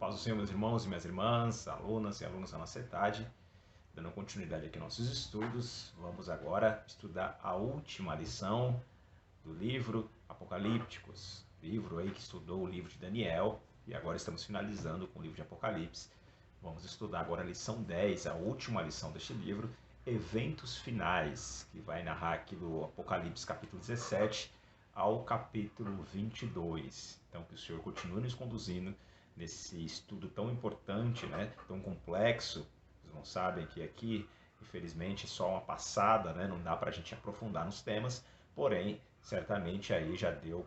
Paz do Senhor, meus irmãos e minhas irmãs, alunas e alunos da nossa idade. Dando continuidade aqui aos nossos estudos, vamos agora estudar a última lição do livro Apocalípticos. Livro aí que estudou o livro de Daniel e agora estamos finalizando com o livro de Apocalipse. Vamos estudar agora a lição 10, a última lição deste livro, Eventos Finais, que vai narrar aqui do Apocalipse capítulo 17 ao capítulo 22. Então que o Senhor continue nos conduzindo nesse estudo tão importante, né, tão complexo. Vocês não sabem que aqui, infelizmente, só uma passada, né, não dá para a gente aprofundar nos temas, porém, certamente aí já deu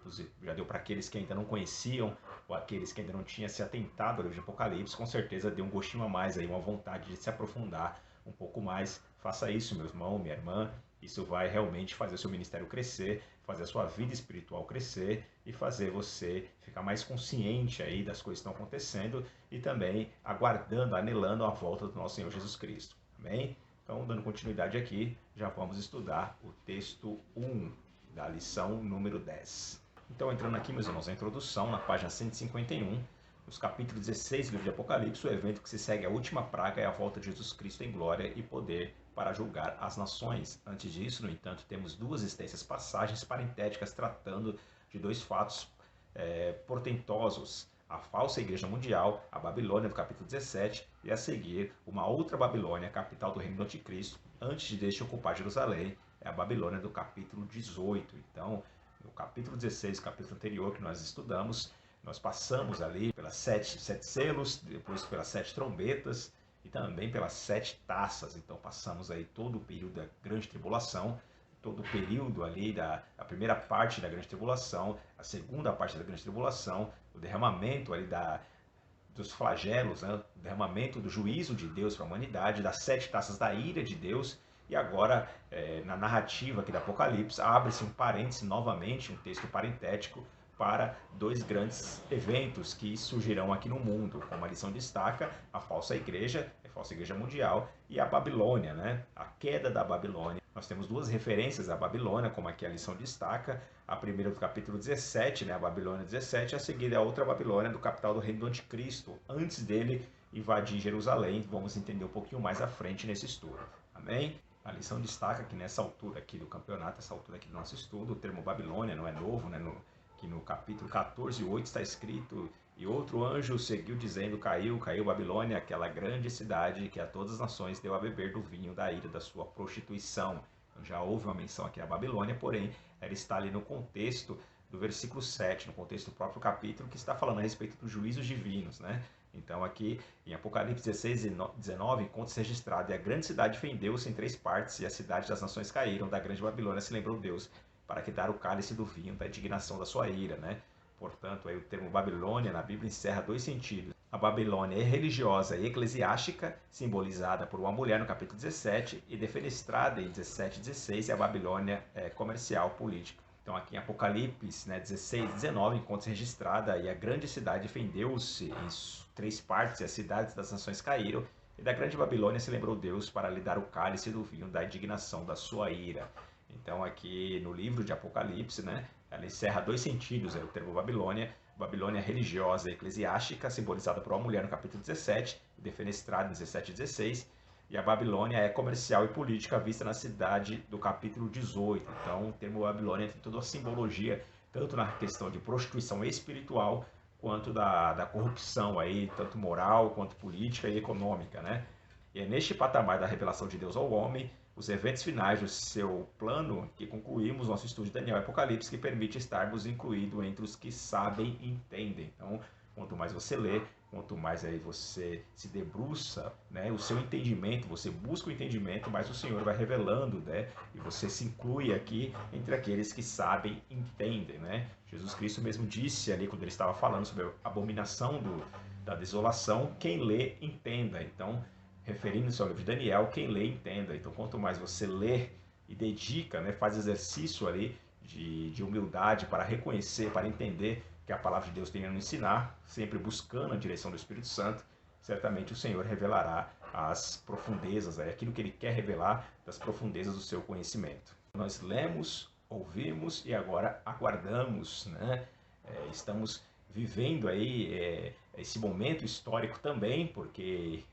para aqueles que ainda não conheciam, ou aqueles que ainda não tinham se atentado ao livro de Apocalipse, com certeza deu um gostinho a mais, aí, uma vontade de se aprofundar um pouco mais. Faça isso, meu irmão, minha irmã. Isso vai realmente fazer o seu ministério crescer, fazer a sua vida espiritual crescer e fazer você ficar mais consciente aí das coisas que estão acontecendo e também aguardando, anelando a volta do nosso Senhor Jesus Cristo. Amém? Então, dando continuidade aqui, já vamos estudar o texto 1 da lição número 10. Então, entrando aqui, meus irmãos, a introdução, na página 151, nos capítulos 16 do livro de Apocalipse, o evento que se segue à última praga é a volta de Jesus Cristo em glória e poder para julgar as nações. Antes disso, no entanto, temos duas extensas passagens parentéticas tratando de dois fatos portentosos: a falsa igreja mundial, a Babilônia, do capítulo 17, e a seguir, uma outra Babilônia, capital do reino do anticristo, antes de ocupar Jerusalém, é a Babilônia do capítulo 18. Então, no capítulo 16, capítulo anterior que nós estudamos, nós passamos ali pelas sete selos, depois pelas 7 trombetas e também pelas 7 taças. Então passamos aí todo o período da grande tribulação, todo o período ali da primeira parte da grande tribulação, a segunda parte da grande tribulação, o derramamento ali dos flagelos, né? O derramamento do juízo de Deus para a humanidade, das 7 taças da ira de Deus. E agora, na narrativa aqui do Apocalipse, abre-se um parêntese novamente, um texto parentético, para dois grandes eventos que surgirão aqui no mundo. Como a lição destaca, a falsa igreja mundial, e a Babilônia, né? A queda da Babilônia. Nós temos duas referências à Babilônia, como aqui a lição destaca. A primeira do capítulo 17, né? A Babilônia 17, a seguir é a outra Babilônia do capital do reino do anticristo, antes dele invadir Jerusalém. Vamos entender um pouquinho mais à frente nesse estudo. Amém? A lição destaca que nessa altura aqui do campeonato, essa altura aqui do nosso estudo, o termo Babilônia não é novo, né? Que no capítulo 14, 8 está escrito: e outro anjo seguiu dizendo, caiu Babilônia, aquela grande cidade que a todas as nações deu a beber do vinho da ira da sua prostituição. Então já houve uma menção aqui à Babilônia, porém ela está ali no contexto do versículo 7, no contexto do próprio capítulo, que está falando a respeito dos juízos divinos, né? Então aqui em Apocalipse 16 e 19 encontra-se registrado: e a grande cidade fendeu-se em 3 partes, e a cidade das nações caíram, da grande Babilônia se lembrou Deus, para que dar o cálice do vinho da indignação da sua ira, né? Portanto, aí o termo Babilônia na Bíblia encerra 2 sentidos. A Babilônia é religiosa e eclesiástica, simbolizada por uma mulher no capítulo 17, e defenestrada em 17 e 16, e a Babilônia é comercial, política. Então aqui em Apocalipse, né, 16 e 19, encontra-se registrada: e a grande cidade fendeu-se em 3 partes, e as cidades das nações caíram, e da grande Babilônia se lembrou Deus para lhe dar o cálice do vinho da indignação da sua ira. Então aqui no livro de Apocalipse, né, ela encerra 2 sentidos, o termo Babilônia religiosa e eclesiástica, simbolizada por uma mulher no capítulo 17, defenestrada em 17 e 16, e a Babilônia é comercial e política, vista na cidade do capítulo 18. Então o termo Babilônia tem toda a simbologia, tanto na questão de prostituição espiritual, quanto da corrupção, aí, tanto moral, quanto política e econômica, né? E é neste patamar da revelação de Deus ao homem, os eventos finais do seu plano, que concluímos nosso estudo de Daniel e Apocalipse, que permite estarmos incluídos entre os que sabem e entendem. Então, quanto mais você lê, quanto mais aí você se debruça, né, o seu entendimento, você busca o entendimento, mais o Senhor vai revelando, né, e você se inclui aqui entre aqueles que sabem e entendem, né? Jesus Cristo mesmo disse ali, quando ele estava falando sobre a abominação da desolação: quem lê, entenda. Então, referindo-se ao livro de Daniel, quem lê, entenda. Então, quanto mais você lê e dedica, né, faz exercício ali de humildade para reconhecer, para entender que a palavra de Deus tem a nos ensinar, sempre buscando a direção do Espírito Santo, certamente o Senhor revelará as profundezas, aquilo que Ele quer revelar das profundezas do seu conhecimento. Nós lemos, ouvimos e agora aguardamos, né? Estamos vivendo aí esse momento histórico também, porque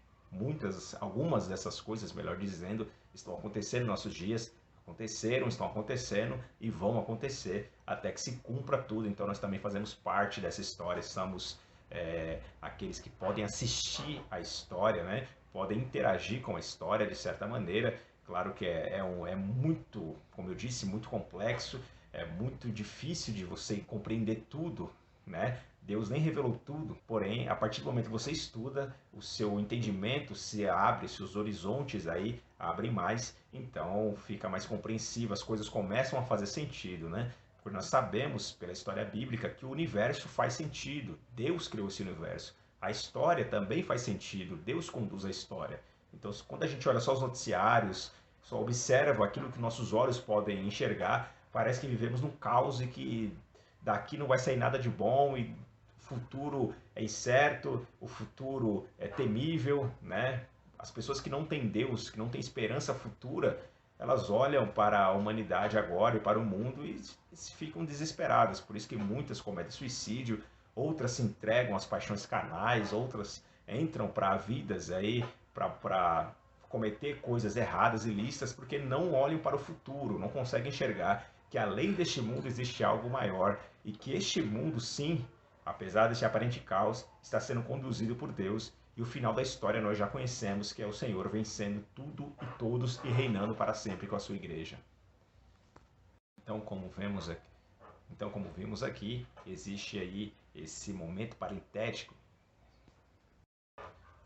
algumas dessas coisas, melhor dizendo, estão acontecendo nos nossos dias, aconteceram, estão acontecendo e vão acontecer até que se cumpra tudo. Então nós também fazemos parte dessa história, somos aqueles que podem assistir a história, né? Podem interagir com a história de certa maneira. Claro que é muito, como eu disse, muito complexo, é muito difícil de você compreender tudo, né? Deus nem revelou tudo, porém, a partir do momento que você estuda, o seu entendimento se abre, seus horizontes aí abrem mais, então fica mais compreensível, as coisas começam a fazer sentido, né? Porque nós sabemos pela história bíblica que o universo faz sentido, Deus criou esse universo. A história também faz sentido, Deus conduz a história. Então, quando a gente olha só os noticiários, só observa aquilo que nossos olhos podem enxergar, parece que vivemos num caos e que daqui não vai sair nada de bom e o futuro é incerto, o futuro é temível, né? As pessoas que não têm Deus, que não têm esperança futura, elas olham para a humanidade agora e para o mundo e ficam desesperadas. Por isso que muitas cometem suicídio, outras se entregam às paixões carnais, outras entram para vidas aí para cometer coisas erradas e ilícitas porque não olham para o futuro, não conseguem enxergar que além deste mundo existe algo maior e que este mundo, sim, apesar deste aparente caos, está sendo conduzido por Deus e o final da história nós já conhecemos, que é o Senhor vencendo tudo e todos e reinando para sempre com a sua igreja. Então, como vimos aqui, existe aí esse momento parentético.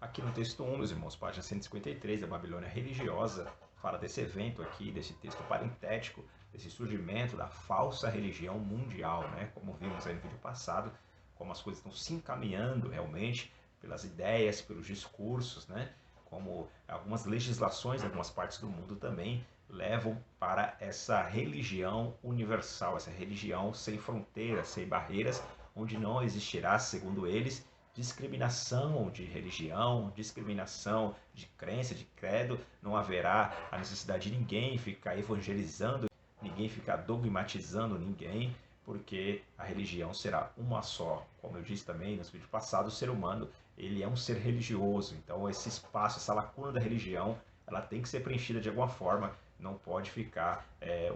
Aqui no texto 1, meus irmãos, página 153, da Babilônia religiosa, fala desse evento aqui, desse texto parentético, desse surgimento da falsa religião mundial, né? Como vimos aí no vídeo passado, como as coisas estão se encaminhando realmente pelas ideias, pelos discursos, né? Como algumas legislações em algumas partes do mundo também levam para essa religião universal, essa religião sem fronteiras, sem barreiras, onde não existirá, segundo eles, discriminação de religião, discriminação de crença, de credo, não haverá a necessidade de ninguém ficar evangelizando, ninguém ficar dogmatizando ninguém, porque a religião será uma só. Como eu disse também nos vídeos passados, o ser humano ele é um ser religioso, então esse espaço, essa lacuna da religião, ela tem que ser preenchida de alguma forma, não pode ficar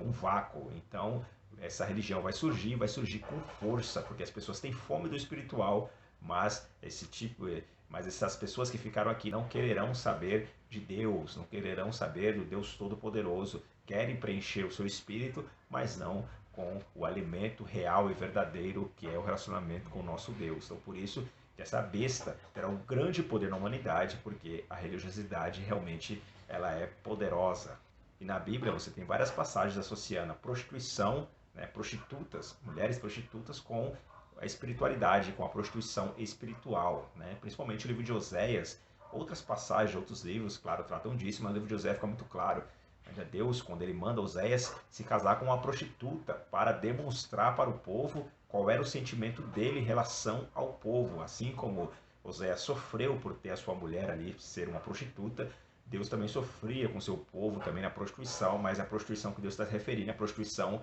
um vácuo. Então essa religião vai surgir com força, porque as pessoas têm fome do espiritual, mas essas pessoas que ficaram aqui não quererão saber de Deus, não quererão saber do Deus Todo-Poderoso, querem preencher o seu espírito, mas não com o alimento real e verdadeiro que é o relacionamento com o nosso Deus. Então, por isso que essa besta terá um grande poder na humanidade, porque a religiosidade realmente ela é poderosa. E na Bíblia você tem várias passagens associando a prostituição, né, prostitutas, mulheres prostitutas com a espiritualidade, com a prostituição espiritual, né? Principalmente o livro de Oséias, outras passagens, outros livros, claro, tratam disso, mas o livro de Oséias fica muito claro. Ainda Deus, quando ele manda Oséias se casar com uma prostituta para demonstrar para o povo qual era o sentimento dele em relação ao povo. Assim como Oséias sofreu por ter a sua mulher ali ser uma prostituta, Deus também sofria com seu povo também na prostituição, mas a prostituição que Deus está se referindo é a prostituição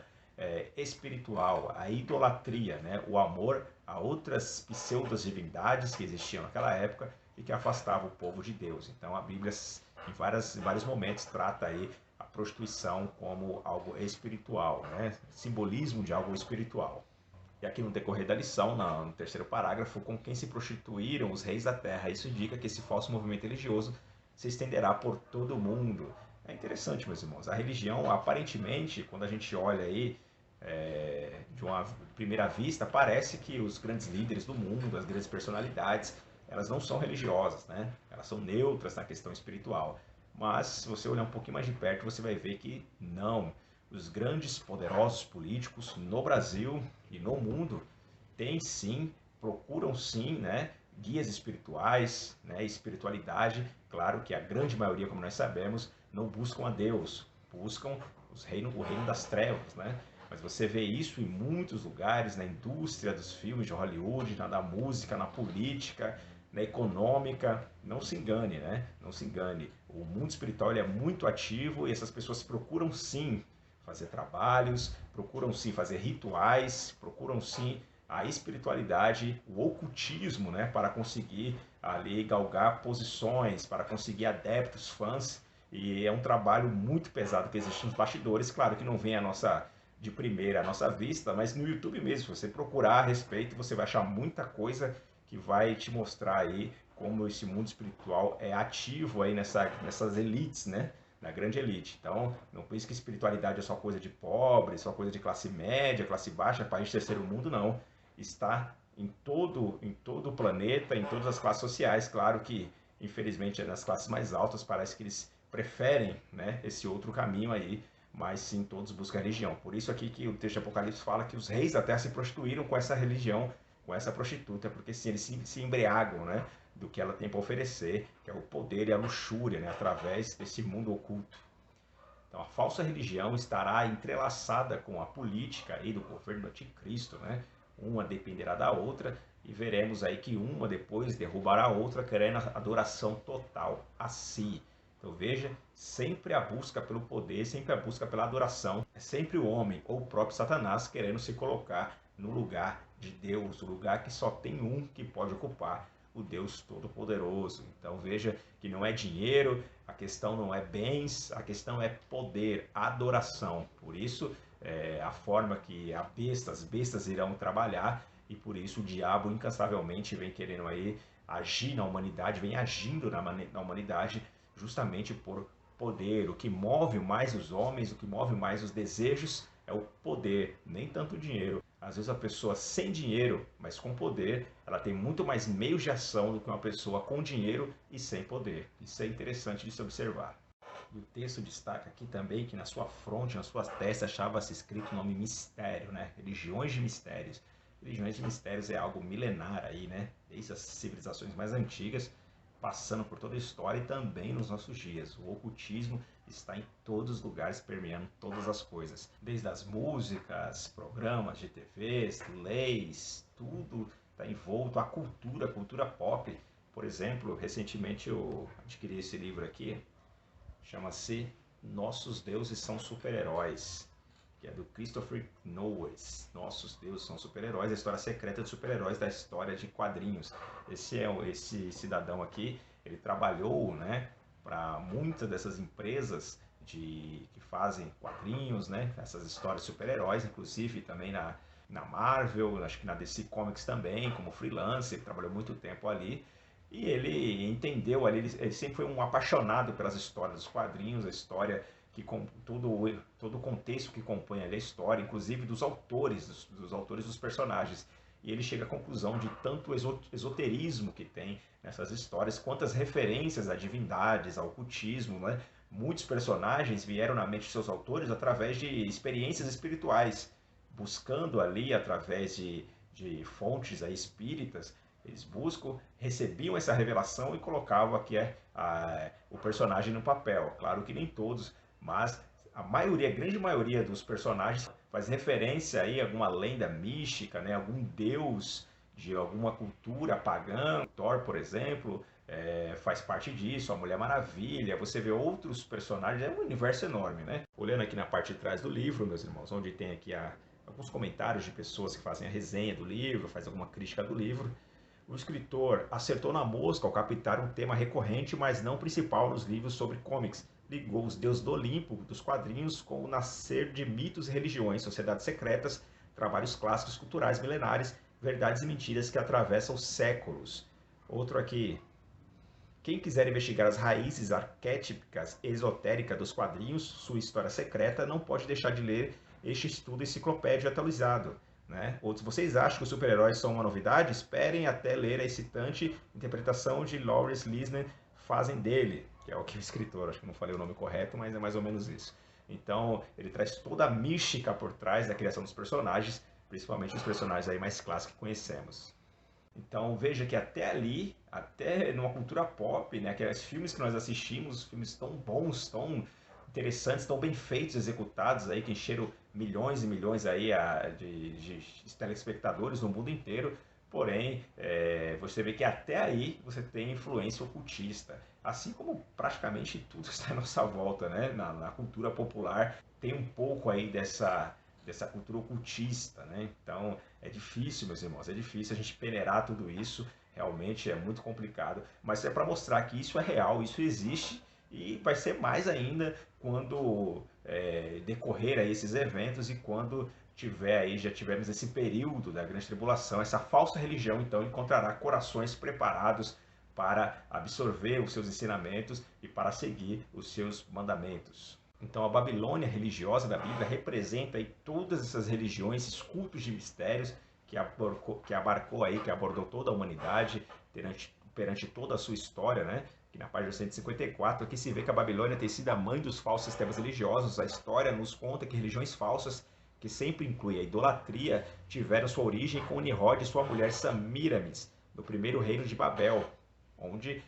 espiritual, a idolatria, né? O amor a outras pseudas divindades que existiam naquela época e que afastavam o povo de Deus. Então a Bíblia em vários momentos trata aí a prostituição como algo espiritual, né? Simbolismo de algo espiritual. E aqui no decorrer da lição, no terceiro parágrafo, com quem se prostituíram os reis da terra. Isso indica que esse falso movimento religioso se estenderá por todo o mundo. É interessante, meus irmãos. A religião, aparentemente, quando a gente olha aí de uma primeira vista, parece que os grandes líderes do mundo, as grandes personalidades, elas não são religiosas, né? Elas são neutras na questão espiritual. Mas, se você olhar um pouquinho mais de perto, você vai ver que não. Os grandes, poderosos políticos no Brasil e no mundo têm sim, procuram sim, né? Guias espirituais, né? Espiritualidade. Claro que a grande maioria, como nós sabemos, não buscam a Deus, buscam o reino das trevas, né? Mas você vê isso em muitos lugares, na indústria dos filmes de Hollywood, na música, na política, na econômica. Não se engane, né? Não se engane. O mundo espiritual ele é muito ativo e essas pessoas procuram sim fazer trabalhos, procuram sim fazer rituais, procuram sim a espiritualidade, o ocultismo, né, para conseguir ali galgar posições, para conseguir adeptos, fãs, e é um trabalho muito pesado que existe nos bastidores. Claro que não vem a nossa de primeira a nossa vista, mas no YouTube mesmo, se você procurar a respeito, você vai achar muita coisa que vai te mostrar aí como esse mundo espiritual é ativo aí nessas elites, né? Na grande elite. Então, não pense que espiritualidade é só coisa de pobre, só coisa de classe média, classe baixa, país de terceiro mundo, não. Está em todo o planeta, em todas as classes sociais. Claro que, infelizmente, nas classes mais altas parece que eles preferem, né, esse outro caminho aí, mas sim todos buscam a religião. Por isso aqui que o texto de Apocalipse fala que os reis da terra se prostituíram com essa religião, com essa prostituta, porque sim, eles se embriagam, né, do que ela tem para oferecer, que é o poder e a luxúria, né, através desse mundo oculto. Então a falsa religião estará entrelaçada com a política aí do governo anticristo, né? Uma dependerá da outra e veremos aí que uma depois derrubará a outra, querendo adoração total a si. Então veja, sempre a busca pelo poder, sempre a busca pela adoração, é sempre o homem ou o próprio Satanás querendo se colocar no lugar de Deus, o lugar que só tem um que pode ocupar, o Deus Todo-Poderoso. Então veja que não é dinheiro, a questão não é bens, a questão é poder, adoração. Por isso, a forma que as bestas irão trabalhar, e por isso o diabo incansavelmente vem querendo aí agir na humanidade, vem agindo na humanidade justamente por poder. O que move mais os homens, o que move mais os desejos é o poder, nem tanto o dinheiro. Às vezes a pessoa sem dinheiro, mas com poder, ela tem muito mais meios de ação do que uma pessoa com dinheiro e sem poder. Isso é interessante de se observar. E o texto destaca aqui também que na sua fronte, na sua testa, achava-se escrito o nome mistério, né? Religiões de mistérios. Religiões de mistérios é algo milenar aí, né? Desde as civilizações mais antigas, passando por toda a história e também nos nossos dias. O ocultismo está em todos os lugares, permeando todas as coisas. Desde as músicas, programas de TVs, leis, tudo está envolto. A cultura pop. Por exemplo, recentemente eu adquiri esse livro aqui, chama-se Nossos Deuses São Super-Heróis, que é do Christopher Knowles. Nossos Deuses São Super-Heróis, a história secreta de super-heróis da história de quadrinhos. Esse cidadão aqui, ele trabalhou, né, para muitas dessas empresas que fazem quadrinhos, né, essas histórias de super-heróis, inclusive também na Marvel, acho que na DC Comics também, como freelancer, ele trabalhou muito tempo ali. E ele entendeu ali, ele sempre foi um apaixonado pelas histórias dos quadrinhos, a história que com todo o contexto que compõe ali a história, inclusive dos autores, dos autores dos personagens. E ele chega à conclusão de tanto esoterismo que tem nessas histórias, quantas referências a divindades, ao ocultismo, né? Muitos personagens vieram na mente de seus autores através de experiências espirituais, buscando ali através de fontes aí, espíritas. Eles buscam, recebiam essa revelação e colocavam aqui o personagem no papel. Claro que nem todos, mas a maioria, a grande maioria dos personagens faz referência aí a alguma lenda mística, né? Algum deus de alguma cultura pagã. Thor, por exemplo, faz parte disso. A Mulher Maravilha. Você vê outros personagens. É um universo enorme, né? Olhando aqui na parte de trás do livro, meus irmãos, onde tem aqui alguns comentários de pessoas que fazem a resenha do livro, faz alguma crítica do livro. O escritor acertou na mosca ao captar um tema recorrente, mas não principal nos livros sobre comics. Ligou os deuses do Olimpo dos quadrinhos com o nascer de mitos e religiões, sociedades secretas, trabalhos clássicos culturais milenares, verdades e mentiras que atravessam séculos. Outro aqui. Quem quiser investigar as raízes arquétipicas e esotéricas dos quadrinhos, sua história secreta, não pode deixar de ler este estudo enciclopédio atualizado. Né? Outros, vocês acham que os super-heróis são uma novidade? Esperem até ler a excitante interpretação de Lawrence Lisner fazem dele, que é o que o escritor, acho que não falei o nome correto, mas é mais ou menos isso. Então, ele traz toda a mística por trás da criação dos personagens, principalmente os personagens aí mais clássicos que conhecemos. Então veja que até ali, até numa cultura pop, né, aqueles filmes que nós assistimos, filmes tão bons, tão interessantes, tão bem feitos, executados aí, que encheram milhões e milhões aí de telespectadores no mundo inteiro. Porém, você vê que até aí você tem influência ocultista. Assim como praticamente tudo que está à nossa volta, né? Na cultura popular, tem um pouco aí dessa cultura ocultista, né? Então é difícil, meus irmãos, é difícil a gente peneirar tudo isso, realmente é muito complicado, mas é para mostrar que isso é real, isso existe e vai ser mais ainda quando decorrer aí esses eventos e quando tiver aí, já tivemos esse período da grande tribulação, essa falsa religião então encontrará corações preparados para absorver os seus ensinamentos e para seguir os seus mandamentos. Então a Babilônia religiosa da Bíblia representa aí todas essas religiões, esses cultos de mistérios que abordou toda a humanidade perante toda a sua história, né? Que na página 154 aqui se vê que a Babilônia tem sido a mãe dos falsos sistemas religiosos. A história nos conta que religiões falsas, que sempre inclui a idolatria, tiveram sua origem com Nimrod e sua mulher Samiramis, no primeiro reino de Babel, onde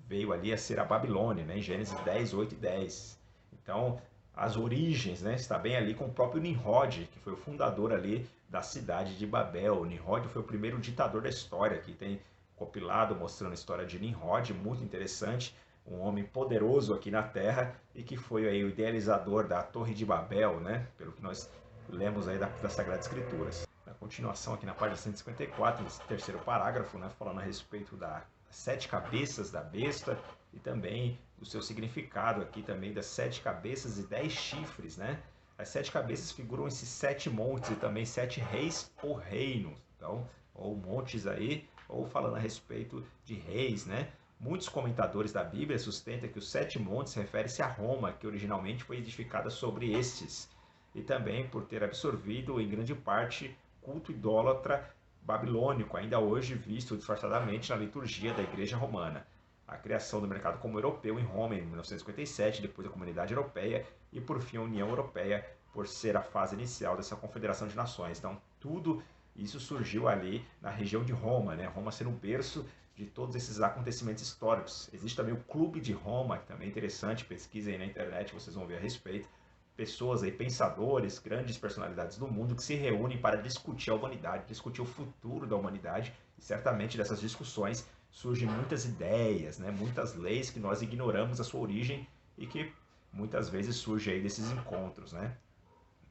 veio ali a ser a Babilônia, né? Em Gênesis 10, 8 e 10. Então, as origens, né, está bem ali com o próprio Nimrod, que foi o fundador ali da cidade de Babel. Nimrod foi o primeiro ditador da história, que tem compilado mostrando a história de Nimrod, muito interessante, um homem poderoso aqui na Terra e que foi aí o idealizador da Torre de Babel, né, pelo que nós lemos aí das Sagradas Escrituras. Na continuação aqui na página 154, nesse terceiro parágrafo, né, falando a respeito das 7 cabeças da besta e também o seu significado aqui também das 7 cabeças e 10 chifres, né? As 7 cabeças figuram esses 7 montes e também 7 reis ou reinos, então, ou montes aí, ou falando a respeito de reis, né? Muitos comentadores da Bíblia sustentam que os 7 montes refere-se a Roma, que originalmente foi edificada sobre estes, e também por ter absorvido em grande parte culto idólatra babilônico, ainda hoje visto disfarçadamente na liturgia da Igreja Romana. A criação do mercado comum europeu em Roma em 1957, depois a Comunidade Europeia e por fim a União Europeia, por ser a fase inicial dessa confederação de nações. Então tudo isso surgiu ali na região de Roma, né? Roma sendo o berço de todos esses acontecimentos históricos. Existe também o Clube de Roma, que também é interessante, pesquisem aí na internet, vocês vão ver a respeito. Pessoas aí, pensadores, grandes personalidades do mundo que se reúnem para discutir a humanidade, discutir o futuro da humanidade, e certamente dessas discussões surgem muitas ideias, né? Muitas leis que nós ignoramos a sua origem e que muitas vezes surgem aí desses encontros, né?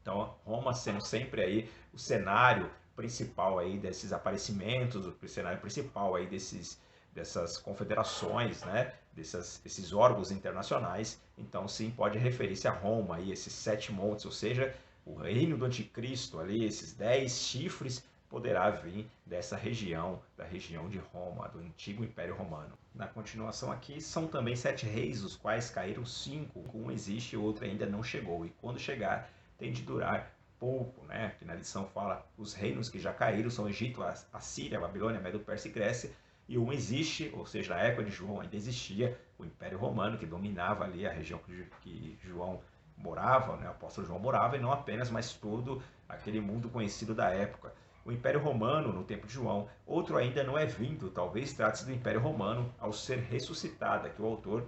Então, Roma sendo sempre aí o cenário principal aí desses aparecimentos, o cenário principal aí dessas confederações, né? Desses órgãos internacionais. Então, sim, pode referir-se a Roma, aí, esses 7 montes, ou seja, o reino do anticristo ali, esses 10 chifres, poderá vir dessa região, da região de Roma, do antigo Império Romano. Na continuação aqui, são também 7 reis, os quais caíram 5. Um existe e o outro ainda não chegou. E quando chegar, tem de durar pouco, né? Que na lição fala os reinos que já caíram são Egito, a Síria, a Babilônia, a Medo, Pérsia e Grécia, e um existe, ou seja, na época de João ainda existia o Império Romano, que dominava ali a região que João morava, né? O apóstolo João morava, e não apenas, mas todo aquele mundo conhecido da época. O Império Romano, no tempo de João, outro ainda não é vindo, talvez trate-se do Império Romano ao ser ressuscitada, que o autor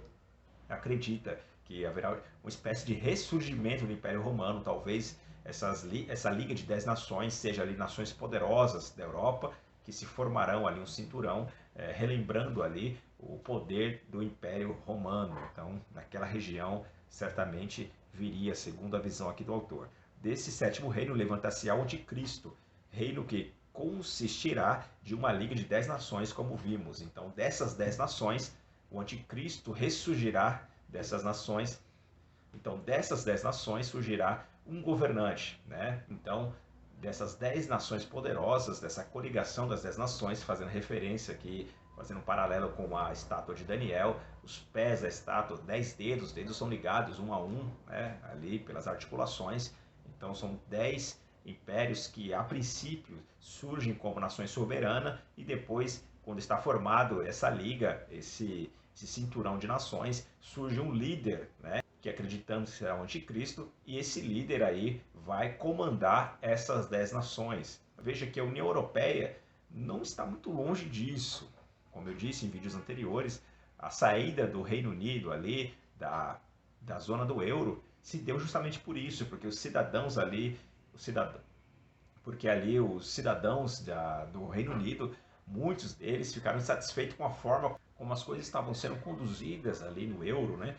acredita que haverá uma espécie de ressurgimento do Império Romano, talvez essa Liga de 10 nações seja ali nações poderosas da Europa, que se formarão ali um cinturão, relembrando ali o poder do Império Romano. Então, naquela região, certamente viria, segundo a visão aqui do autor. Desse 7º reino levanta-se o anticristo, reino que consistirá de uma liga de 10 nações, como vimos. Então, dessas 10 nações, o anticristo ressurgirá dessas nações. Então, dessas 10 nações surgirá um governante, né? Então, dessas 10 nações poderosas, dessa coligação das 10 nações, fazendo referência aqui, fazendo um paralelo com a estátua de Daniel, os pés da estátua, 10 dedos, os dedos são ligados um a um, né? Ali pelas articulações. Então, são 10 impérios que, a princípio, surgem como nações soberanas e depois, quando está formado essa liga, esse cinturão de nações, surge um líder, né, que acreditando que será o anticristo, e esse líder aí vai comandar essas 10 nações. Veja que a União Europeia não está muito longe disso. Como eu disse em vídeos anteriores, a saída do Reino Unido ali, da zona do euro, se deu justamente por isso, porque os cidadãos ali, porque ali os cidadãos do Reino Unido, muitos deles ficaram insatisfeitos com a forma como as coisas estavam sendo conduzidas ali no euro, né?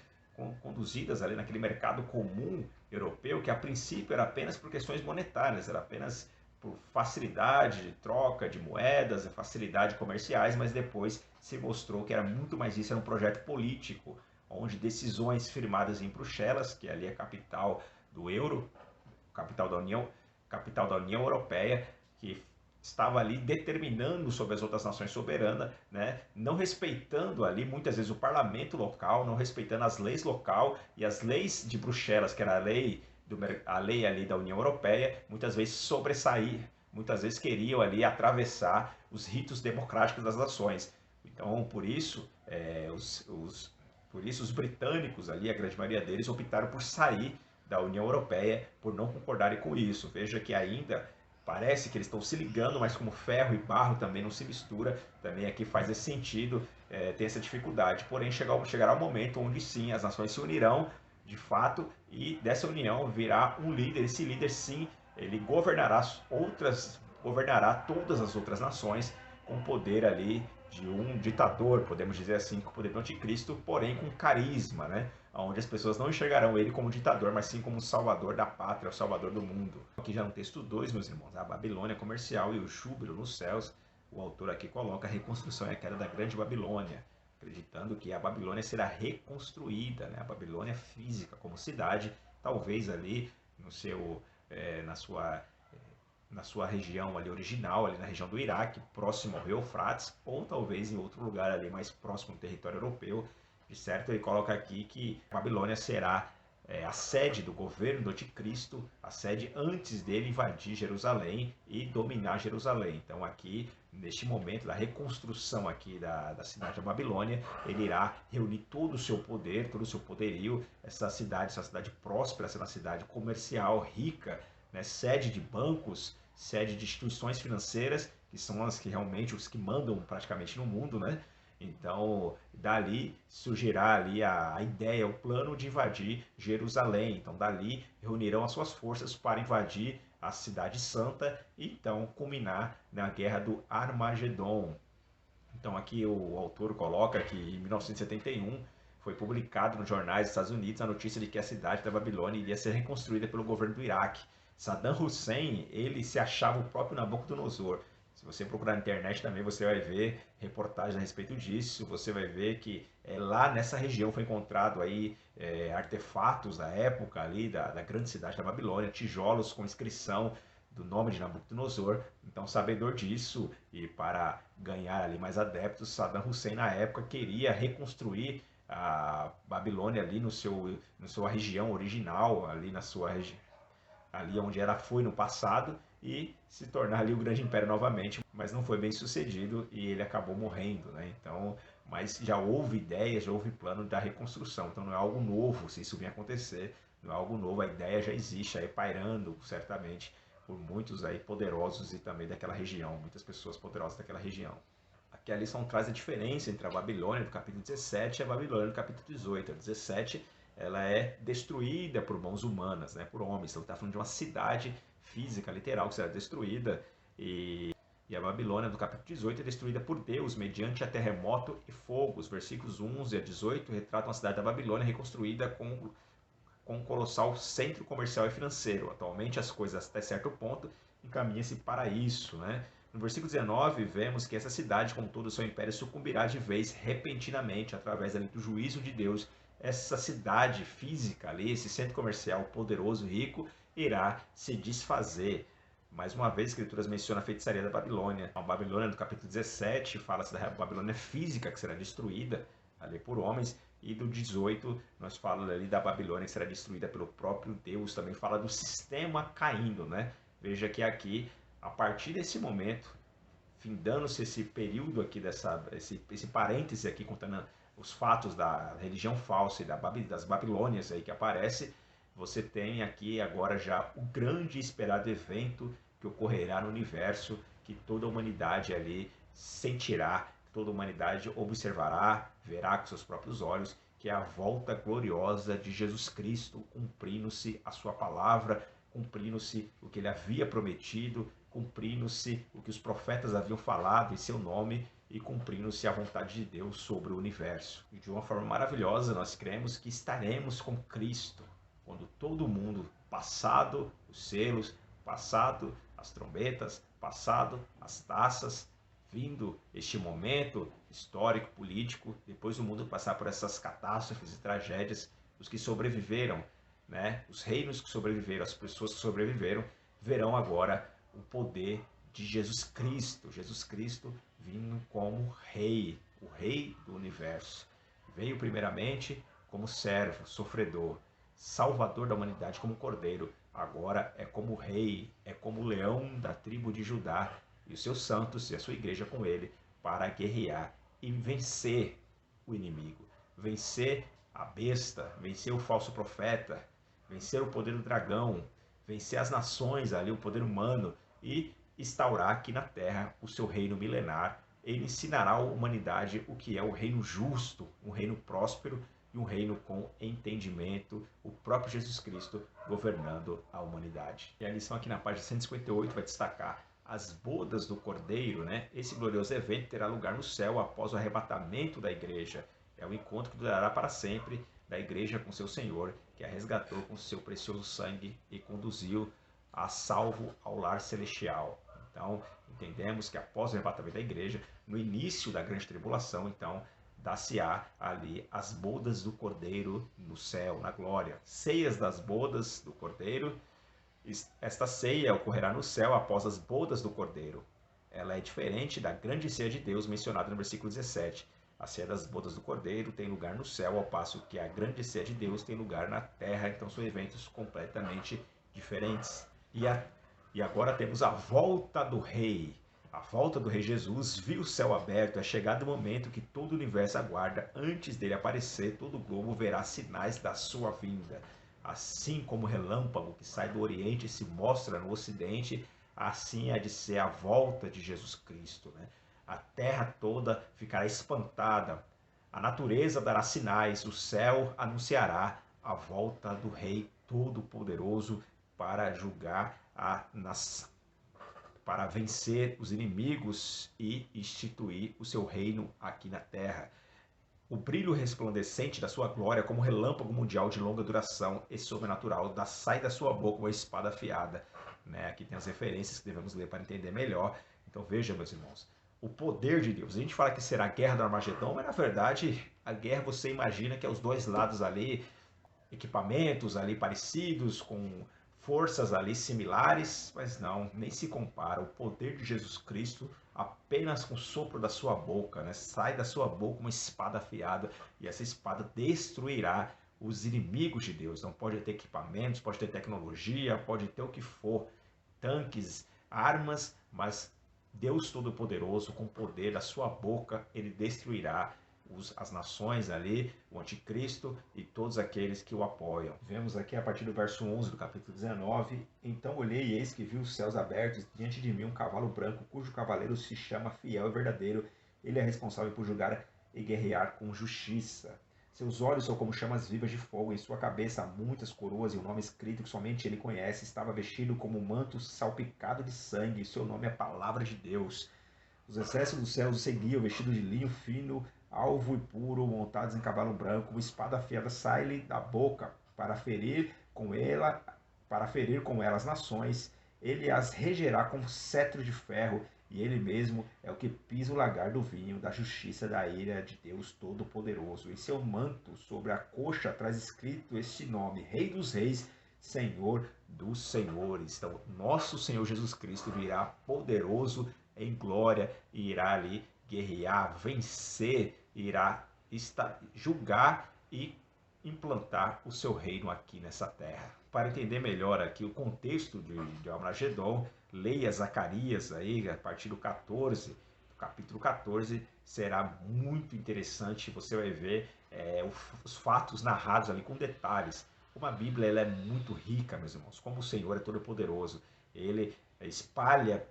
conduzidas ali naquele mercado comum europeu, que a princípio era apenas por questões monetárias, era apenas por facilidade de troca de moedas, facilidade comerciais, mas depois se mostrou que era muito mais isso, era um projeto político, onde decisões firmadas em Bruxelas, que ali é a capital do euro, capital da União Europeia, que estava ali determinando sobre as outras nações soberanas, né? Não respeitando ali muitas vezes o parlamento local, não respeitando as leis local e as leis de Bruxelas, que era a lei ali da União Europeia, muitas vezes sobressair, muitas vezes queriam ali atravessar os ritos democráticos das nações. Então, por isso os britânicos ali, a grande maioria deles, optaram por sair da União Europeia, por não concordarem com isso. Veja que ainda parece que eles estão se ligando, mas como ferro e barro também não se mistura, também aqui faz esse sentido, tem essa dificuldade. Porém, chegará o momento onde sim, as nações se unirão de fato e dessa união virá um líder. Esse líder sim, ele governará todas as outras nações com o poder ali de um ditador, podemos dizer assim, com o poder do anticristo, porém com carisma, né? Onde as pessoas não enxergarão ele como ditador, mas sim como o salvador da pátria, o salvador do mundo. Aqui já no texto 2, meus irmãos, a Babilônia comercial e o júbilo nos céus, o autor aqui coloca a reconstrução e a queda da grande Babilônia, acreditando que a Babilônia será reconstruída, né? A Babilônia física como cidade, talvez ali no seu, na sua região ali original, ali na região do Iraque, próximo ao rio Eufrates, ou talvez em outro lugar ali mais próximo ao território europeu. De certo, ele coloca aqui que a Babilônia será a sede do governo do anticristo, a sede antes dele invadir Jerusalém e dominar Jerusalém. Então aqui, neste momento da reconstrução aqui da cidade da Babilônia, ele irá reunir todo o seu poder, todo o seu poderio, essa cidade próspera, essa cidade comercial, rica, né, sede de bancos, sede de instituições financeiras, que são as que realmente os que mandam praticamente no mundo, né? Então, dali surgirá ali a ideia, o plano de invadir Jerusalém. Então, dali reunirão as suas forças para invadir a cidade santa e então culminar na guerra do Armagedon. Então, aqui o autor coloca que em 1971 foi publicado nos jornais dos Estados Unidos a notícia de que a cidade da Babilônia iria ser reconstruída pelo governo do Iraque. Saddam Hussein, ele se achava o próprio Nabucodonosor. Se você procurar na internet também, você vai ver reportagens a respeito disso. Você vai ver que lá nessa região foi encontrado aí artefatos da época ali da grande cidade da Babilônia, tijolos com inscrição do nome de Nabucodonosor. Então, sabedor disso e para ganhar ali mais adeptos, Saddam Hussein na época queria reconstruir a Babilônia ali na sua região original, ali onde ela foi no passado, e se tornar ali o grande império novamente, mas não foi bem sucedido e ele acabou morrendo, né? Então, mas já houve ideias, já houve plano da reconstrução, então não é algo novo se isso vier acontecer, não é algo novo, a ideia já existe aí pairando certamente por muitos aí poderosos e também daquela região, muitas pessoas poderosas daquela região. Aqui a lição traz a diferença entre a Babilônia do capítulo 17 e a Babilônia do capítulo 18. A 17 ela é destruída por mãos humanas, né, por homens. Então está falando de uma cidade física, literal, que será destruída. E a Babilônia do capítulo 18 é destruída por Deus mediante a terremoto e fogo. Os versículos 11 a 18 retratam a cidade da Babilônia reconstruída com um colossal centro comercial e financeiro. Atualmente as coisas até certo ponto encaminham-se para isso, né? No versículo 19, vemos que essa cidade, com todo o seu império, sucumbirá de vez, repentinamente, através ali, do juízo de Deus. Essa cidade física ali, esse centro comercial poderoso e rico, irá se desfazer. Mais uma vez, as escrituras mencionam a feitiçaria da Babilônia. A Babilônia, do capítulo 17, fala-se da Babilônia física, que será destruída ali por homens. E do 18, nós falamos ali da Babilônia, que será destruída pelo próprio Deus. Também fala do sistema caindo, né? Veja que aqui, a partir desse momento, findando-se esse período aqui, esse parêntese aqui, contando os fatos da religião falsa e das Babilônias aí que aparece, você tem aqui agora já o grande e esperado evento que ocorrerá no universo, que toda a humanidade ali sentirá, toda a humanidade observará, verá com seus próprios olhos, que é a volta gloriosa de Jesus Cristo, cumprindo-se a sua palavra, cumprindo-se o que ele havia prometido, cumprindo-se o que os profetas haviam falado em seu nome, e cumprindo-se a vontade de Deus sobre o universo. E de uma forma maravilhosa, nós cremos que estaremos com Cristo quando todo mundo, passado os selos, passado as trombetas, passado as taças, vindo este momento histórico, político, depois o mundo passar por essas catástrofes e tragédias, os que sobreviveram, né, os reinos que sobreviveram, as pessoas que sobreviveram, verão agora o poder de Jesus Cristo vindo como rei, o rei do universo. Veio primeiramente como servo, sofredor, salvador da humanidade como cordeiro, agora é como rei, é como leão da tribo de Judá, e os seus santos e a sua igreja com ele, para guerrear e vencer o inimigo, vencer a besta, vencer o falso profeta, vencer o poder do dragão, vencer as nações ali, o poder humano, e instaurar aqui na terra o seu reino milenar. Ele ensinará à humanidade o que é o reino justo, um reino próspero e um reino com entendimento, o próprio Jesus Cristo governando a humanidade. E a lição aqui na página 158 vai destacar as bodas do Cordeiro, né? Esse glorioso evento terá lugar no céu após o arrebatamento da igreja. É um encontro que durará para sempre da igreja com seu Senhor, que a resgatou com seu precioso sangue e conduziu a salvo ao lar celestial. Então, entendemos que após o arrebatamento da igreja, no início da grande tribulação, então, dar-se-á ali as bodas do Cordeiro no céu, na glória. Ceias das bodas do Cordeiro. Esta ceia ocorrerá no céu após as bodas do Cordeiro. Ela é diferente da grande ceia de Deus mencionada no versículo 17. A ceia das bodas do Cordeiro tem lugar no céu, ao passo que a grande ceia de Deus tem lugar na terra. Então são eventos completamente diferentes. E agora temos a volta do Rei. A volta do Rei Jesus viu o céu aberto. É chegado o momento que todo o universo aguarda. Antes dele aparecer, todo o globo verá sinais da sua vinda. Assim como o relâmpago que sai do Oriente e se mostra no Ocidente, assim há de ser a volta de Jesus Cristo, né? A terra toda ficará espantada, a natureza dará sinais, o céu anunciará a volta do Rei Todo-Poderoso para julgar para vencer os inimigos e instituir o seu reino aqui na terra. O brilho resplandecente da sua glória, como relâmpago mundial de longa duração e sobrenatural, sai da sua boca uma espada afiada. Né? Aqui tem as referências que devemos ler para entender melhor. Então veja, meus irmãos, o poder de Deus. A gente fala que será a guerra do Armagedon, mas na verdade a guerra você imagina que é os dois lados ali, equipamentos ali parecidos, com forças ali similares, mas não, nem se compara. O poder de Jesus Cristo, apenas com o sopro da sua boca, né? Sai da sua boca uma espada afiada, e essa espada destruirá os inimigos de Deus. Não pode ter equipamentos, pode ter tecnologia, pode ter o que for, tanques, armas, mas Deus Todo-Poderoso, com o poder da sua boca, ele destruirá as nações ali, o anticristo e todos aqueles que o apoiam. Vemos aqui a partir do verso 11 do capítulo 19. Então olhei e eis que vi os céus abertos, diante de mim um cavalo branco, cujo cavaleiro se chama Fiel e Verdadeiro. Ele é responsável por julgar e guerrear com justiça. Seus olhos são como chamas vivas de fogo, em sua cabeça há muitas coroas e um nome escrito que somente ele conhece. Estava vestido como um manto salpicado de sangue, e seu nome é Palavra de Deus. Os exércitos dos céus o seguiam, vestidos de linho fino, alvo e puro, montados em cavalo branco. Uma espada afiada sai-lhe da boca para ferir com ela as nações. Ele as regerá com cetro de ferro, e ele mesmo é o que pisa o lagar do vinho da justiça da ira de Deus Todo-Poderoso. Em seu manto, sobre a coxa, traz escrito este nome: Rei dos Reis, Senhor dos Senhores. Então, nosso Senhor Jesus Cristo virá poderoso em glória e irá ali guerrear, vencer, irá julgar e implantar o seu reino aqui nessa terra. Para entender melhor aqui o contexto de Armagedon, leia Zacarias aí, a partir do 14, capítulo 14, será muito interessante, você vai ver os fatos narrados ali com detalhes. Como a Bíblia ela é muito rica, meus irmãos, como o Senhor é todo-poderoso, ele espalha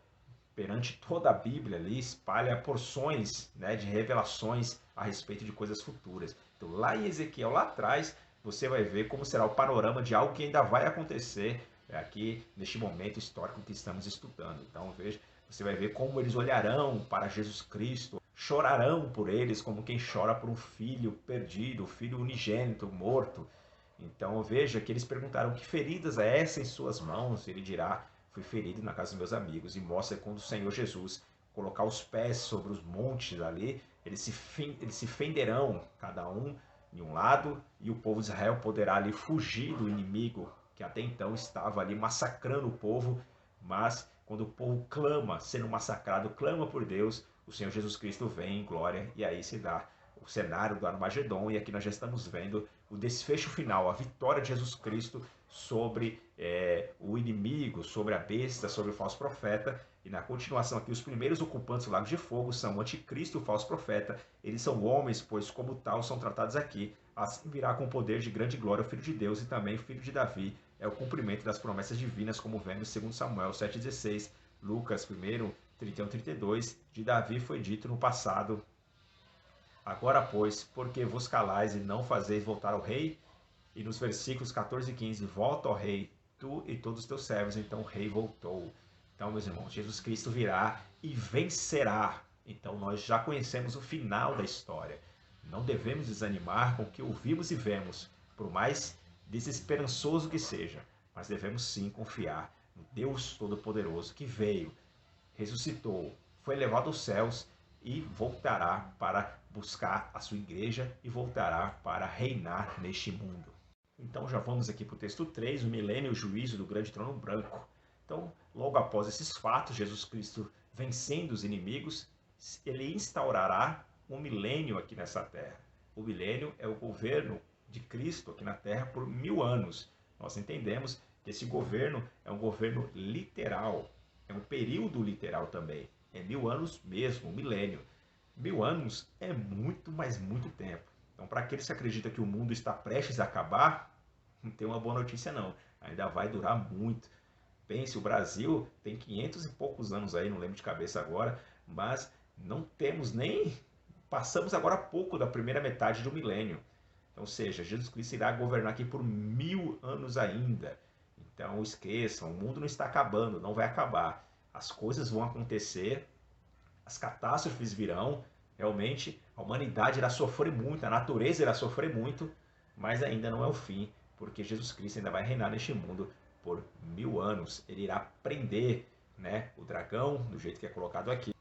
perante toda a Bíblia ali, espalha porções, né, de revelações a respeito de coisas futuras. Então lá em Ezequiel, lá atrás, você vai ver como será o panorama de algo que ainda vai acontecer aqui neste momento histórico que estamos estudando. Então veja, você vai ver como eles olharão para Jesus Cristo, chorarão por eles como quem chora por um filho perdido, filho unigênito, morto. Então veja que eles perguntaram: que feridas é essa em suas mãos? Ele dirá: fui ferido na casa dos meus amigos. E mostra quando o Senhor Jesus colocar os pés sobre os montes ali, eles se fenderão, cada um em um lado, e o povo de Israel poderá ali fugir do inimigo que até então estava ali massacrando o povo. Mas quando o povo clama, sendo massacrado, clama por Deus, o Senhor Jesus Cristo vem em glória, e aí se dá o cenário do Armagedon. E aqui nós já estamos vendo o desfecho final, a vitória de Jesus Cristo sobre o inimigo, sobre a besta, sobre o falso profeta. E na continuação aqui, os primeiros ocupantes do lago de fogo são o anticristo e o falso profeta. Eles são homens, pois como tal são tratados aqui. Assim virá com poder de grande glória o Filho de Deus e também o Filho de Davi. É o cumprimento das promessas divinas, como vemos em 2 Samuel 7,16, Lucas 1, 31, 32. De Davi foi dito no passado: agora, pois, porque vos calais e não fazeis voltar ao rei? E nos versículos 14 e 15, volta ao rei, tu e todos os teus servos. Então o rei voltou. Então, meus irmãos, Jesus Cristo virá e vencerá. Então nós já conhecemos o final da história. Não devemos desanimar com o que ouvimos e vemos, por mais desesperançoso que seja, mas devemos sim confiar no Deus Todo-Poderoso que veio, ressuscitou, foi levado aos céus e voltará para buscar a sua igreja e voltará para reinar neste mundo. Então já vamos aqui para o texto 3, o milênio e o juízo do grande trono branco. Então, logo após esses fatos, Jesus Cristo vencendo os inimigos, ele instaurará um milênio aqui nessa terra. O milênio é o governo de Cristo aqui na terra por 1000 anos. Nós entendemos que esse governo é um governo literal, é um período literal também. É 1000 anos mesmo, um milênio. 1000 anos é muito, mas muito tempo. Então, para aqueles que acreditam que o mundo está prestes a acabar, não tem uma boa notícia não. Ainda vai durar muito. Pense, o Brasil tem 500 e poucos anos aí, não lembro de cabeça agora, mas não temos nem... Passamos agora há pouco da primeira metade do milênio. Então, ou seja, Jesus Cristo irá governar aqui por 1000 anos ainda. Então, esqueçam, o mundo não está acabando, não vai acabar. As coisas vão acontecer, as catástrofes virão, realmente a humanidade irá sofrer muito, a natureza irá sofrer muito, mas ainda não é o fim, porque Jesus Cristo ainda vai reinar neste mundo por 1000 anos. Ele irá prender, né, o dragão, do jeito que é colocado aqui.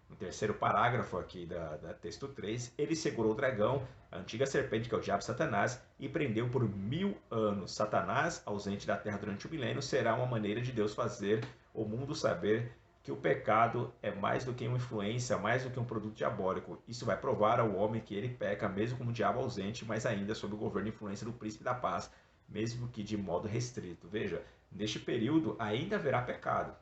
No terceiro parágrafo aqui da texto 3, ele segurou o dragão, a antiga serpente que é o diabo Satanás, e prendeu por 1000 anos. Satanás, ausente da terra durante o milênio, será uma maneira de Deus fazer o mundo saber que o pecado é mais do que uma influência, mais do que um produto diabólico. Isso vai provar ao homem que ele peca, mesmo como diabo ausente, mas ainda sob o governo e influência do príncipe da paz, mesmo que de modo restrito. Veja, neste período ainda haverá pecado.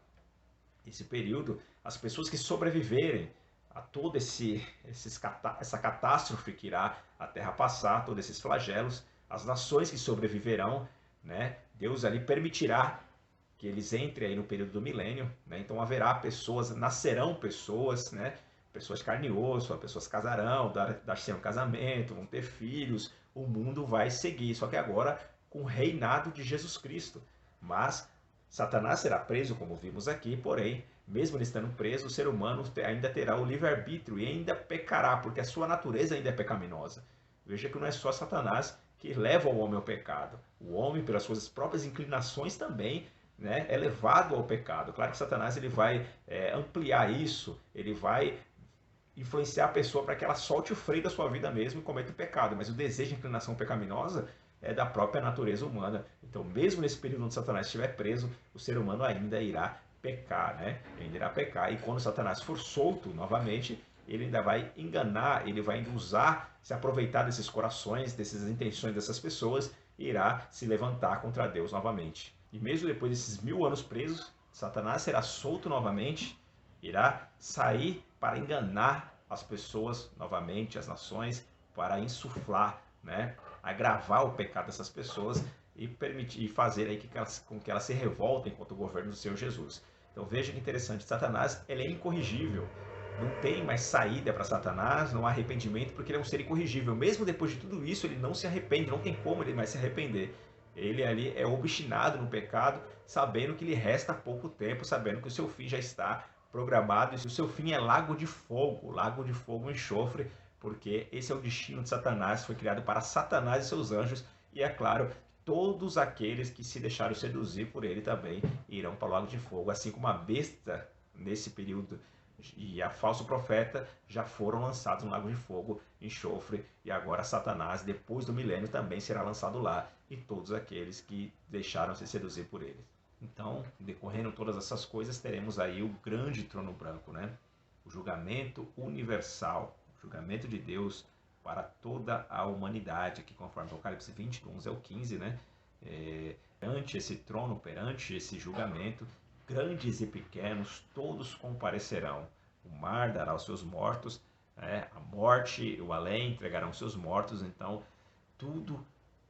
Esse período, as pessoas que sobreviverem a toda essa catástrofe que irá a terra passar, todos esses flagelos, as nações que sobreviverão, né, Deus ali permitirá que eles entrem aí no período do milênio, né? Então haverá pessoas, nascerão pessoas, né? Pessoas de carne e osso, pessoas casarão, dar-se um casamento, vão ter filhos, o mundo vai seguir, só que agora com o reinado de Jesus Cristo. Mas Satanás será preso, como vimos aqui, porém, mesmo ele estando preso, o ser humano ainda terá o livre-arbítrio e ainda pecará, porque a sua natureza ainda é pecaminosa. Veja que não é só Satanás que leva o homem ao pecado. O homem, pelas suas próprias inclinações também, né, é levado ao pecado. Claro que Satanás ele vai ampliar isso, ele vai influenciar a pessoa para que ela solte o freio da sua vida mesmo e cometa o pecado, mas o desejo de inclinação pecaminosa é da própria natureza humana. Então, mesmo nesse período onde Satanás estiver preso, o ser humano ainda irá pecar, né? Ele ainda irá pecar, e quando Satanás for solto novamente, ele ainda vai enganar, ele vai usar, se aproveitar desses corações, dessas intenções dessas pessoas, e irá se levantar contra Deus novamente. E mesmo depois desses 1000 anos presos, Satanás será solto novamente, irá sair para enganar as pessoas novamente, as nações, para insuflar, né, agravar o pecado dessas pessoas e permitir fazer aí com que elas se revoltem contra o governo do Senhor Jesus. Então veja que interessante, Satanás ele é incorrigível. Não tem mais saída para Satanás, não há arrependimento, porque ele é um ser incorrigível. Mesmo depois de tudo isso, ele não se arrepende, não tem como ele mais se arrepender. Ele ali é obstinado no pecado, sabendo que lhe resta pouco tempo, sabendo que o seu fim já está programado, e o seu fim é lago de fogo e enxofre, porque esse é o destino de Satanás, foi criado para Satanás e seus anjos, e é claro, todos aqueles que se deixaram seduzir por ele também irão para o lago de fogo, assim como a besta nesse período e a falso profeta já foram lançados no lago de fogo, enxofre, e agora Satanás, depois do milênio, também será lançado lá, e todos aqueles que deixaram se seduzir por ele. Então, decorrendo todas essas coisas, teremos aí o grande trono branco, né? O julgamento universal, o julgamento de Deus para toda a humanidade, que conforme Apocalipse 20, 11 ao 15, né? Perante esse trono, perante esse julgamento, grandes e pequenos, todos comparecerão. O mar dará os seus mortos, né? A morte e o além entregarão seus mortos, então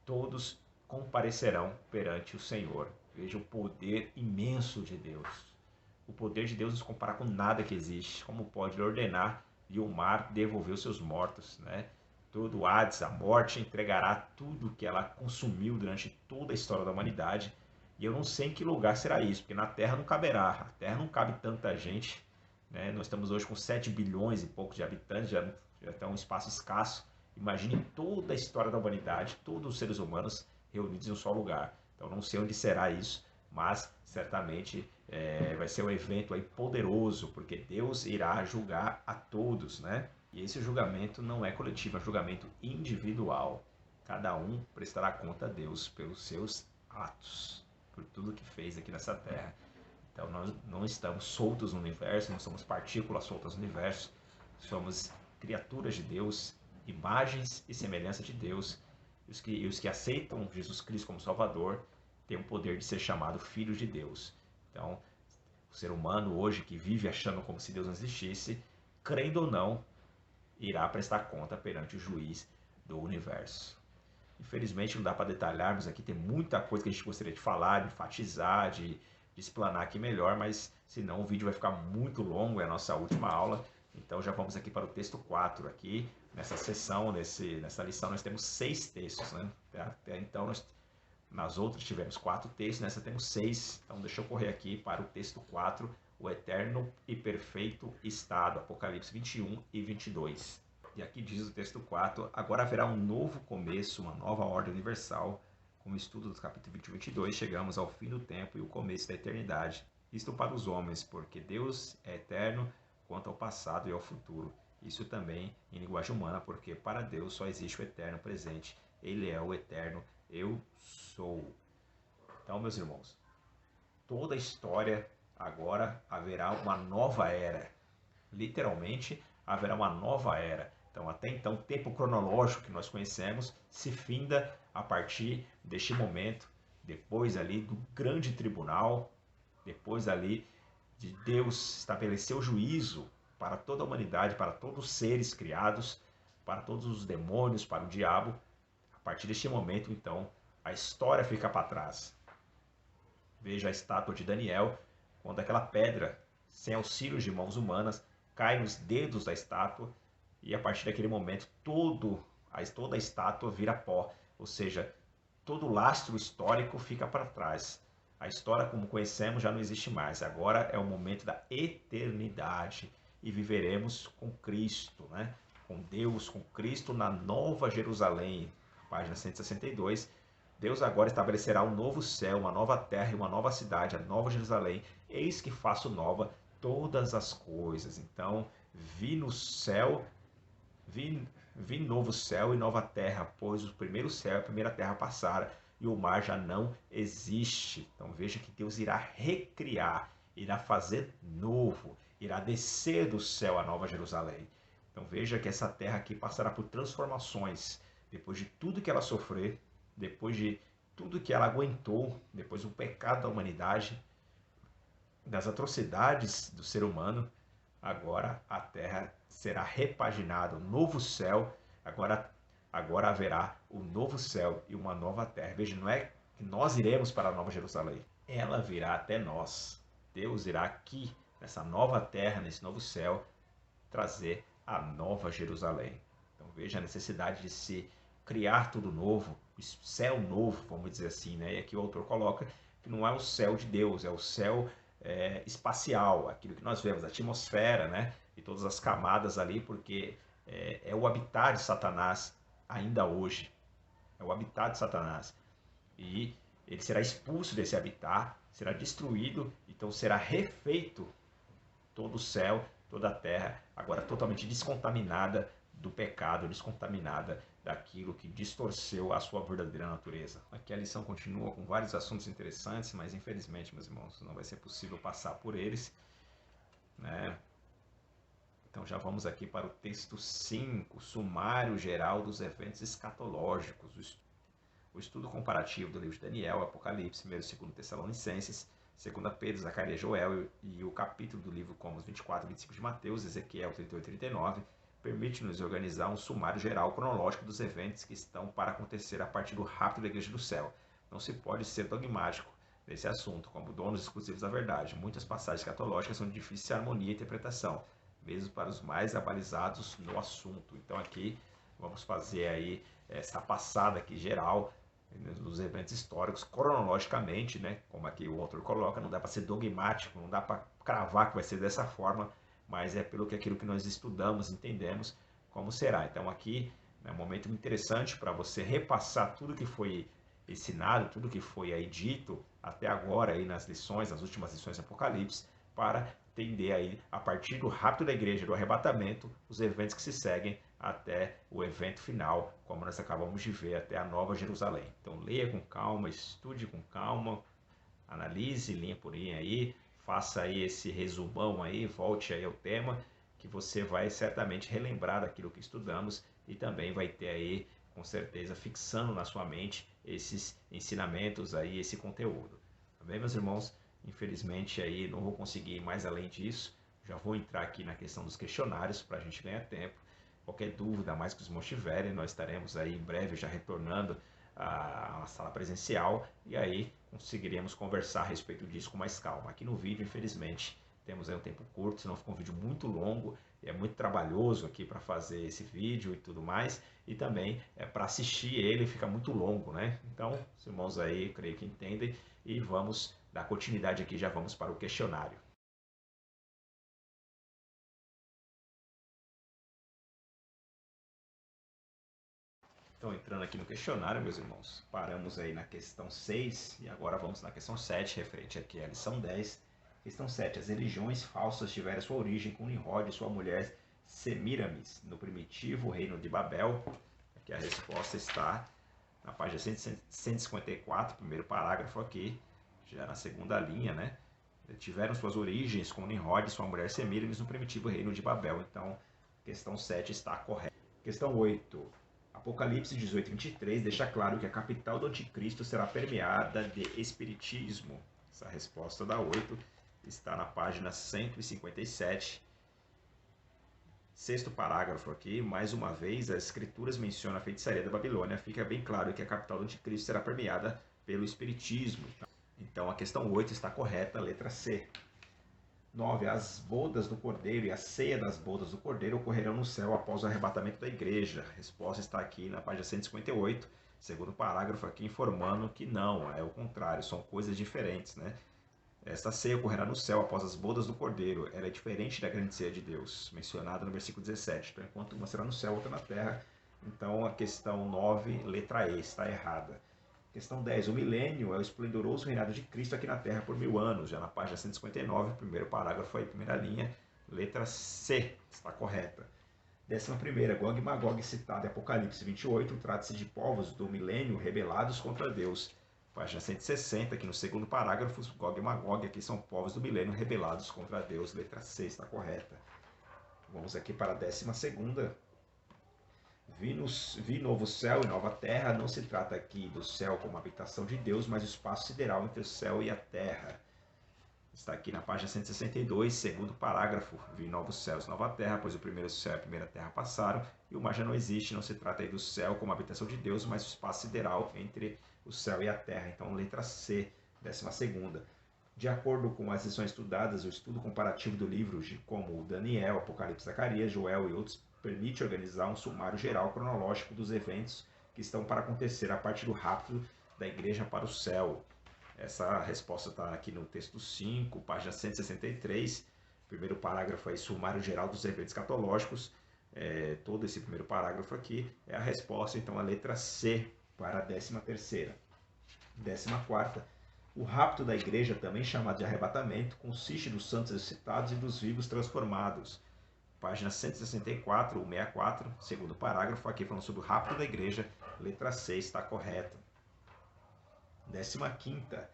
todos comparecerão perante o Senhor. Veja o poder imenso de Deus. O poder de Deus não se compara com nada que existe. Como pode ordenar e o mar devolver os seus mortos, né? Todo o Hades, a morte, entregará tudo que ela consumiu durante toda a história da humanidade. E eu não sei em que lugar será isso, porque na Terra não caberá. A Terra não cabe tanta gente, né? Nós estamos hoje com 7 bilhões e poucos de habitantes, já está um espaço escasso. Imagine toda a história da humanidade, todos os seres humanos reunidos em um só lugar. Então não sei onde será isso, mas certamente vai ser um evento aí poderoso, porque Deus irá julgar a todos, né? E esse julgamento não é coletivo, é um julgamento individual. Cada um prestará conta a Deus pelos seus atos, por tudo que fez aqui nessa terra. Então nós não estamos soltos no universo, não somos partículas soltas no universo, somos criaturas de Deus, imagens e semelhança de Deus. E os que aceitam Jesus Cristo como Salvador têm o poder de ser chamado filhos de Deus. Então, o ser humano hoje que vive achando como se Deus não existisse, crendo ou não, irá prestar conta perante o juiz do universo. Infelizmente não dá para detalharmos aqui, tem muita coisa que a gente gostaria de falar, de enfatizar, de explanar aqui melhor, mas senão o vídeo vai ficar muito longo, é a nossa última aula. Então já vamos aqui para o texto 4 aqui, nessa sessão, nessa lição nós temos 6 textos, né? Até então nas outras tivemos 4 textos, nessa temos 6, então deixa eu correr aqui para o texto 4, o eterno e perfeito estado, Apocalipse 21 e 22. E aqui diz o texto 4, agora haverá um novo começo, uma nova ordem universal. Com o estudo do capítulo 21 e 22, chegamos ao fim do tempo e o começo da eternidade. Isto para os homens, porque Deus é eterno quanto ao passado e ao futuro. Isso também em linguagem humana, porque para Deus só existe o eterno presente. Ele é o eterno eu sou. Então, meus irmãos, toda a história agora haverá uma nova era. Literalmente, haverá uma nova era. Então, até então, o tempo cronológico que nós conhecemos se finda a partir deste momento, depois ali do grande tribunal, depois ali de Deus estabelecer o juízo para toda a humanidade, para todos os seres criados, para todos os demônios, para o diabo. A partir deste momento, então, a história fica para trás. Veja a estátua de Daniel, quando aquela pedra, sem auxílio de mãos humanas, cai nos dedos da estátua e a partir daquele momento toda a estátua vira pó, ou seja, todo o lastro histórico fica para trás. A história como conhecemos já não existe mais, agora é o momento da eternidade e viveremos com Cristo, né? Com Deus, com Cristo na Nova Jerusalém, página 162. Deus agora estabelecerá um novo céu, uma nova terra e uma nova cidade, a Nova Jerusalém. Eis que faço nova todas as coisas. Então, vi no céu, vi novo céu e nova terra, pois o primeiro céu e a primeira terra passaram e o mar já não existe. Então veja que Deus irá recriar, irá fazer novo, irá descer do céu a Nova Jerusalém. Então veja que essa terra aqui passará por transformações, depois de tudo que ela sofrer, depois de tudo que ela aguentou, depois do pecado da humanidade, das atrocidades do ser humano, agora a terra será repaginada, um novo céu, agora haverá um novo céu e uma nova terra. Veja, não é que nós iremos para a Nova Jerusalém, ela virá até nós. Deus irá aqui, nessa nova terra, nesse novo céu, trazer a Nova Jerusalém. Então veja a necessidade de se criar tudo novo, céu novo, vamos dizer assim, né? E aqui o autor coloca que não é o céu de Deus, é o céu espacial, aquilo que nós vemos, a atmosfera, né? E todas as camadas ali, porque é o habitat de Satanás ainda hoje. É o habitat de Satanás. E ele será expulso desse habitat, será destruído, então será refeito todo o céu, toda a terra, agora totalmente descontaminada do pecado, descontaminada daquilo que distorceu a sua verdadeira natureza. Aqui a lição continua com vários assuntos interessantes, mas infelizmente, meus irmãos, não vai ser possível passar por eles, né? Então já vamos aqui para o texto 5, sumário geral dos eventos escatológicos. O estudo comparativo do livro de Daniel, Apocalipse, 1 e 2 Tessalonicenses, 2 Pedro, Zacarias, Joel e o capítulo do livro como os 24 e 25 de Mateus, Ezequiel 38 e 39, permite-nos organizar um sumário geral cronológico dos eventos que estão para acontecer a partir do rapto da Igreja do Céu. Não se pode ser dogmático nesse assunto, como donos exclusivos da verdade. Muitas passagens escatológicas são de difícil harmonia e interpretação, mesmo para os mais abalizados no assunto. Então aqui vamos fazer aí essa passada aqui geral dos eventos históricos cronologicamente, né? Como aqui o autor coloca, não dá para ser dogmático, não dá para cravar que vai ser dessa forma, mas é pelo que aquilo que nós estudamos, entendemos como será. Então aqui é um momento interessante para você repassar tudo que foi ensinado, tudo que foi aí dito até agora aí nas lições, nas últimas lições do Apocalipse, para entender aí a partir do rapto da igreja, do arrebatamento, os eventos que se seguem até o evento final, como nós acabamos de ver, até a Nova Jerusalém. Então leia com calma, estude com calma, analise linha por linha aí, faça aí esse resumão aí, volte aí ao tema, que você vai certamente relembrar daquilo que estudamos e também vai ter aí, com certeza, fixando na sua mente esses ensinamentos aí, esse conteúdo. Tá bem, meus irmãos? Infelizmente aí não vou conseguir ir mais além disso. Já vou entrar aqui na questão dos questionários para a gente ganhar tempo. Qualquer dúvida, mais que os irmãos tiverem, nós estaremos aí em breve já retornando à sala presencial e aí conseguiremos conversar a respeito disso com mais calma. Aqui no vídeo, infelizmente, temos aí um tempo curto, senão fica um vídeo muito longo, é muito trabalhoso aqui para fazer esse vídeo e tudo mais, e também para assistir ele fica muito longo, né? Então, os irmãos aí, creio que entendem, e vamos dar continuidade aqui, já vamos para o questionário. Então, entrando aqui no questionário, meus irmãos, paramos aí na questão 6 e agora vamos na questão 7, referente aqui à lição 10. Questão 7. As religiões falsas tiveram sua origem com Nimrod e sua mulher Semiramis, no primitivo reino de Babel. Aqui a resposta está na página 154, primeiro parágrafo aqui, já na segunda linha, né? Tiveram suas origens com Nimrod e sua mulher Semiramis no primitivo reino de Babel. Então, questão 7 está correta. Questão 8. Apocalipse 18, 23 deixa claro que a capital do anticristo será permeada de espiritismo. Essa resposta da 8 está na página 157. Sexto parágrafo aqui, mais uma vez, as escrituras mencionam a feitiçaria da Babilônia. Fica bem claro que a capital do anticristo será permeada pelo espiritismo. Então a questão 8 está correta, letra C. 9. As bodas do Cordeiro e a ceia das bodas do Cordeiro ocorrerão no céu após o arrebatamento da igreja. A resposta está aqui na página 158, segundo parágrafo aqui, informando que não, é o contrário, são coisas diferentes, né? Esta ceia ocorrerá no céu após as bodas do Cordeiro. Ela é diferente da grande ceia de Deus, mencionada no versículo 17. Então, enquanto uma será no céu, outra na terra. Então, a questão 9, letra E, está errada. Questão 10. O milênio é o esplendoroso reinado de Cristo aqui na Terra por 1000 anos. Já na página 159, primeiro parágrafo aí, primeira linha, letra C, está correta. 11ª. Gog e Magog, citado em Apocalipse 28, trata-se de povos do milênio rebelados contra Deus. Página 160, aqui no segundo parágrafo, Gog e Magog, aqui são povos do milênio rebelados contra Deus. Letra C, está correta. Vamos aqui para a 12ª. Vi novo céu e nova terra. Não se trata aqui do céu como habitação de Deus, mas o espaço sideral entre o céu e a terra. Está aqui na página 162, segundo parágrafo. Vi novos céus e nova terra, pois o primeiro céu e a primeira terra passaram, e o mar já não existe. Não se trata aí do céu como habitação de Deus, mas o espaço sideral entre o céu e a terra. Então, letra C, 12ª. De acordo com as lições estudadas, o estudo comparativo do livro, como Daniel, Apocalipse, Zacarias, Joel e outros, permite organizar um sumário geral cronológico dos eventos que estão para acontecer a partir do rapto da igreja para o céu. Essa resposta está aqui no texto 5, página 163. Primeiro parágrafo aí, sumário geral dos eventos escatológicos. Todo esse primeiro parágrafo aqui é a resposta, então, a letra C para a 13ª. 14ª. O rapto da igreja, também chamado de arrebatamento, consiste dos santos ressuscitados e dos vivos transformados. Página 164 ou 64, segundo parágrafo, aqui falando sobre o rapto da igreja, letra C está correta. 15ª.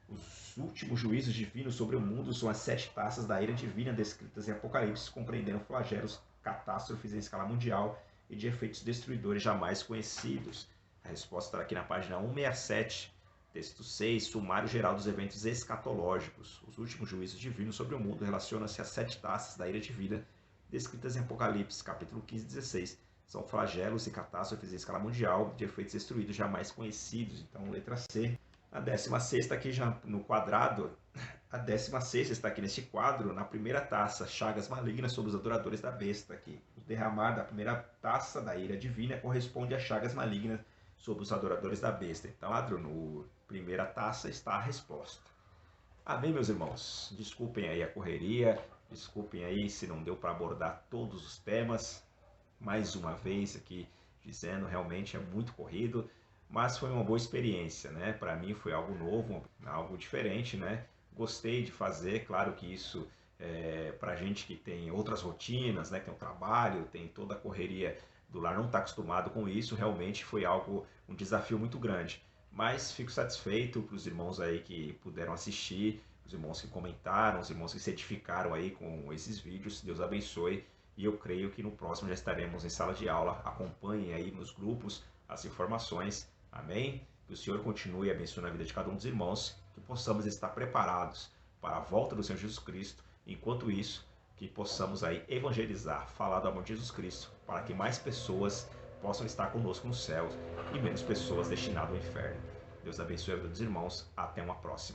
Os últimos juízos divinos sobre o mundo são as 7 taças da ira divina descritas em Apocalipse, compreendendo flagelos, catástrofes em escala mundial e de efeitos destruidores jamais conhecidos. A resposta está aqui na página 167, texto 6, sumário geral dos eventos escatológicos. Os últimos juízos divinos sobre o mundo relacionam-se às 7 taças da ira divina descritas em Apocalipse, capítulo 15 e 16. São flagelos e catástrofes em escala mundial de efeitos destruídos jamais conhecidos. Então, letra C. A 16ª aqui já no quadrado, a 16ª está aqui nesse quadro, na primeira taça, chagas malignas sobre os adoradores da besta aqui. O derramar da primeira taça da ira divina corresponde a chagas malignas sobre os adoradores da besta. Então, quadro no primeira taça está a resposta. Amém, meus irmãos? Desculpem aí a correria, desculpem aí se não deu para abordar todos os temas. Mais uma vez aqui dizendo, realmente é muito corrido. Mas foi uma boa experiência, né? Para mim foi algo novo, algo diferente, né? Gostei de fazer, claro que isso para gente que tem outras rotinas, né? Que tem o trabalho, tem toda a correria do lar, não está acostumado com isso, realmente foi algo, um desafio muito grande. Mas fico satisfeito para os irmãos aí que puderam assistir, os irmãos que comentaram, os irmãos que se edificaram aí com esses vídeos, Deus abençoe. E eu creio que no próximo já estaremos em sala de aula, acompanhem aí nos grupos as informações. Amém? Que o Senhor continue abençoando a vida de cada um dos irmãos, que possamos estar preparados para a volta do Senhor Jesus Cristo. Enquanto isso, que possamos aí evangelizar, falar do amor de Jesus Cristo, para que mais pessoas possam estar conosco nos céus e menos pessoas destinadas ao inferno. Deus abençoe a vida dos irmãos. Até uma próxima.